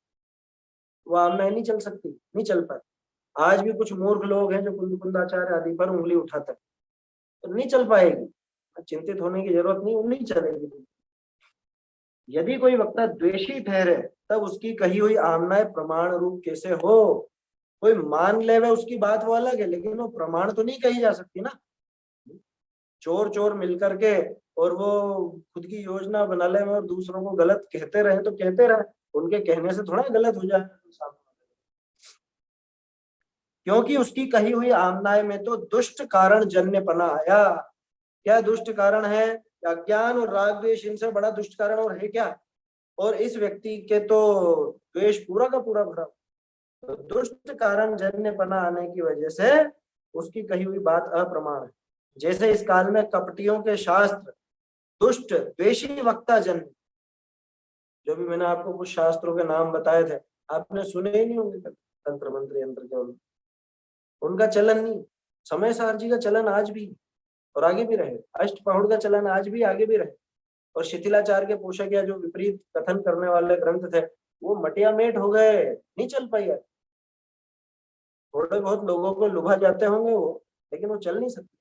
वो आमनाय नहीं चल सकती, नहीं चल पाती। आज भी कुछ मूर्ख लोग हैं जो कुंदाचार्य आदि पर उंगली उठाते हैं, तो नहीं चल पाएगी, चिंतित होने की जरूरत नहीं, नहीं चलेगी। यदि कोई वक्ता द्वेषी ठहरे, तब उसकी कही हुई आमनाय प्रमाण रूप कैसे हो? कोई मान ले वह उसकी बात वो अलग है, लेकिन वो प्रमाण तो नहीं कही जा सकती ना। चोर मिलकर के और वो खुद की योजना बना ले और दूसरों को गलत कहते रहे तो कहते रहे, उनके कहने से थोड़ा गलत हो जाए, क्योंकि उसकी कही हुई आमनाय में तो दुष्ट कारण जन्यपना आया। क्या दुष्ट कारण है? अज्ञान और राग द्वेष, इनसे बड़ा दुष्ट कारण और है क्या? और इस व्यक्ति के तो द्वेष पूरा का पूरा भरा, तो दुष्ट कारण जन्यपना आने की वजह से उसकी कही हुई बात अप्रमाण है। जैसे इस काल में कपटियों के शास्त्र दुष्ट द्वेषी वक्ता जन्य, जो भी मैंने आपको कुछ शास्त्रों के नाम बताए थे, आपने सुने ही नहीं होंगे, तंत्र मंत्र यंत्र के, उनका चलन नहीं। समय सार जी का चलन आज भी और आगे भी रहे, अष्टपहुड़ का चलन आज भी आगे भी रहे, और शिथिलाचार के पोषक या जो विपरीत कथन करने वाले ग्रंथ थे वो मटिया मेट हो गए, नहीं चल पाई। थोड़े बहुत लोगों को लुभा जाते होंगे वो, लेकिन वो चल नहीं सकते।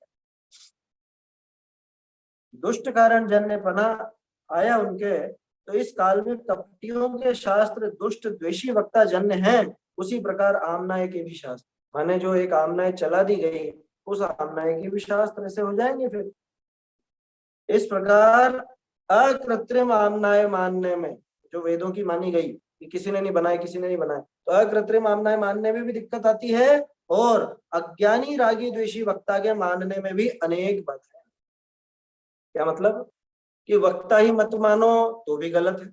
दुष्ट कारण जन्यपना आया उनके, तो इस काल में कपटियों के शास्त्र दुष्ट द्वेषी वक्ता जन्य हैं। उसी प्रकार आमनाय के भी शास्त्र, माने जो एक आमनाय चला दी गई, उस आमनाय के भी शास्त्र ऐसे हो जाएंगे फिर। इस प्रकार अकृत्रिम आमनाय मानने में, जो वेदों की मानी गई कि किसी ने नहीं बनाए, किसी ने नहीं बनाए, तो अकृत्रिम आमनाय मानने में भी दिक्कत आती है, और अज्ञानी रागी द्वेषी वक्ता के मानने में भी अनेक बात है। क्या मतलब? कि वक्ता ही मत मानो तो भी गलत है,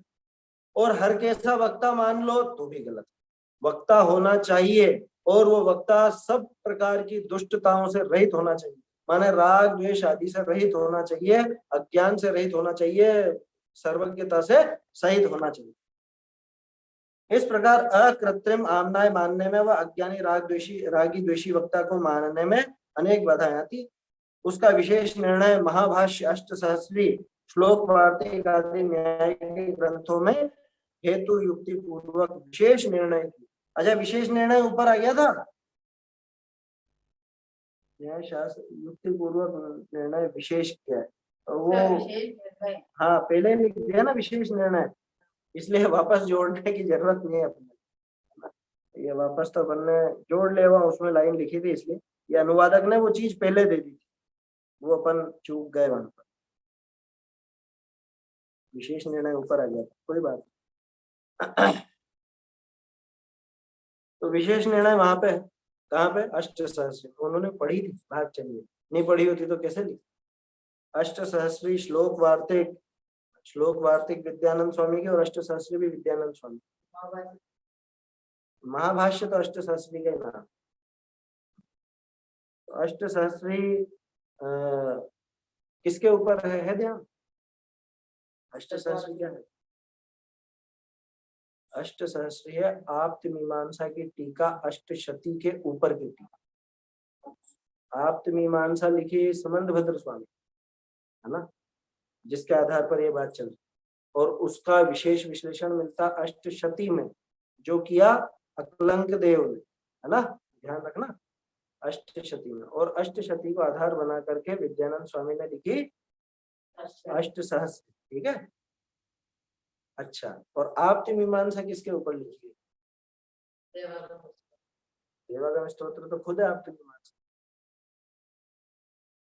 और हर कैसा वक्ता मान लो तो भी गलत है। वक्ता होना चाहिए, और वो वक्ता सब प्रकार की दुष्टताओं से रहित होना चाहिए, माने राग द्वेष आदि से रहित होना चाहिए, अज्ञान से रहित होना चाहिए, सर्वज्ञता से सहित होना चाहिए। इस प्रकार अकृत्रिम आमनाय मानने में व अज्ञानी रागी द्वेषी वक्ता को मानने में अनेक बाधाएं आती। उसका विशेष निर्णय महाभाष्य अष्टसहस्री श्लोक वार्तिक आदि न्याय के ग्रंथों में हेतु युक्ति पूर्वक विशेष निर्णय की। अच्छा, विशेष निर्णय ऊपर आ गया था, न्याय शास्त्र युक्ति पूर्वक निर्णय विशेष किया है, और वो विशेष निर्णय। हाँ पहले लिख दिया ना विशेष निर्णय, इसलिए वापस जोड़ने की जरूरत नहीं है अपने। ये वापस तो बनने जोड़ ले, वहां उसमें लाइन लिखी थी, इसलिए ये अनुवादक ने वो चीज पहले दे दी थी, वो अपन चूक गए वहां पर। विशेष निर्णय ऊपर आ गया, कोई बात नहीं। तो विशेष निर्णय वहां पे कहाँ पे, अष्ट सहस्री। उन्होंने पढ़ी थी, भाग चलिए, नहीं पढ़ी होती तो कैसे लिखी। अष्ट सहस्री श्लोक वार्तिक विद्यानंद स्वामी के, और अष्ट सहस्री भी विद्यानंद स्वामी। महाभाष्य तो अष्ट सहस्री का ही नाम। तो अष्ट सहस्री किसके ऊपर है ध्यान? अष्ट सहस्री क्या है? अष्ट सहस्री है आप्त मीमांसा की टीका, अष्टशती के ऊपर की टीका। आप्त मीमांसा लिखी समंतभद्र स्वामी, है ना, जिसके आधार पर यह बात चल, और उसका विशेष विश्लेषण मिलता अष्टशती में, जो किया अकलंक देव ने, है ना, ध्यान रखना, अष्टशती में। और अष्टशती को आधार बना करके विद्यानंद स्वामी ने लिखी अष्ट सहस्र। ठीक है, अच्छा, और आप्त मीमांसा किसके ऊपर लिखी है? देवागम स्तोत्र तो खुद है आप्त मीमांसा।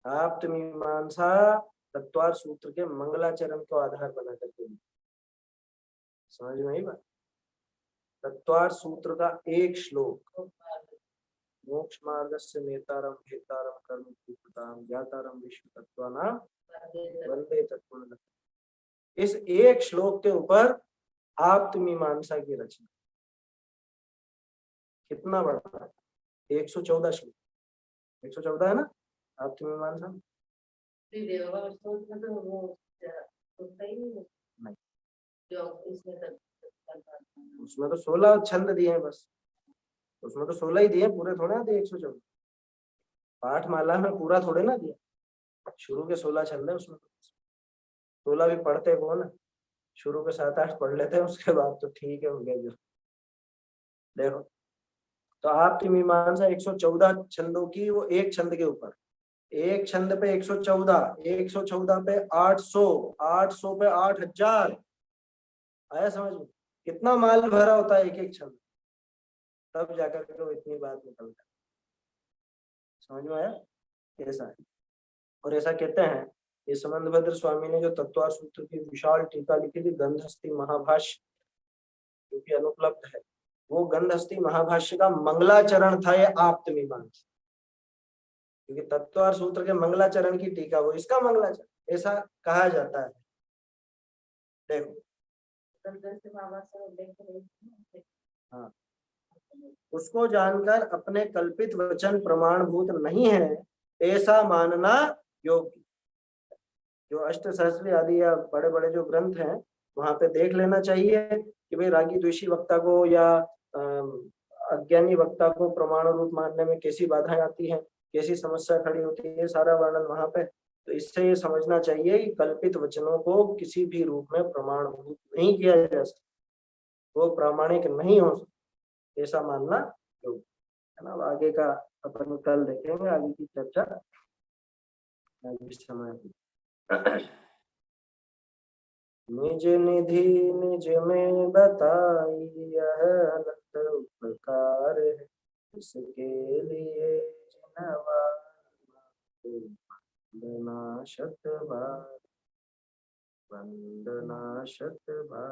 आप्त मीमांसा तत्वार सूत्र के मंगलाचरण को आधार बना करके, समझ में आई बात? तत्वार सूत्र का एक श्लोक, मोक्ष मार्गस्य नेतारम हेतारम कर्म भूताम ज्ञातारम विश्व तत्वानाम वंदे तत्त्वं। इस एक श्लोक के ऊपर आप्त मीमांसा की रचना। कितना बड़ा, 114 श्लोक, 114 है ना आप्त मीमांसा। नहीं, उसमें तो 16 छंद दिए हैं बस, उसमें तो 16 ही दिए, पूरे थोड़े ना दिए 114। पाठमाला में पूरा थोड़े ना दिया, शुरू के 16 छंद है उसमें। 16 भी पढ़ते कौन है, शुरू के 7-8 पढ़ लेते हैं, उसके बाद तो ठीक है, हो गया जो। देखो, तो आपकी मीमांसा 114 छंदों की, वो एक छंद के ऊपर, एक छंद पे 114, 114 पे 800, 800 पे 8000। आया समझ में? कितना माल भरा होता है एक एक छंद, तब जाकर के वो इतनी बात निकलता है। समझ में आया? ऐसा है, और ऐसा कहते हैं, ये समंतभद्र स्वामी ने जो तत्वार सूत्र की विशाल टीका लिखी थी, गंधहस्ती महाभाष्य, जो कि अनुपलब्ध है, वो गंधहस्ती महाभाष्य का मंगलाचरण था ये आप्त मीमांसा, क्योंकि तत्वार सूत्र के मंगलाचरण की टीका वो इसका मंगलाचरण, ऐसा कहा जाता है। देखो, हाँ, उसको जानकर अपने कल्पित वचन प्रमाणभूत नहीं है ऐसा मानना योग्य। जो अष्ट सहस्री आदि या बड़े बड़े जो ग्रंथ हैं, वहां पे देख लेना चाहिए कि भाई रागी द्वेषी वक्ता को या अज्ञानी वक्ता को प्रमाण रूप मानने में कैसी बाधाएं आती हैं, कैसी समस्या खड़ी होती है, सारा वर्णन वहां पे। तो इससे ये समझना चाहिए कि कल्पित वचनों को किसी भी रूप में प्रमाणभूत नहीं किया जा सकता, वो प्रामाणिक नहीं हो सकता, ऐसा मानना योग्य है ना। आगे का अपन कल देखेंगे, आगे की चर्चा समय। निज निधि निज में बताई यह अनंत उपकार है, इसके लिए वंदना शत बार, वंदना शत बार।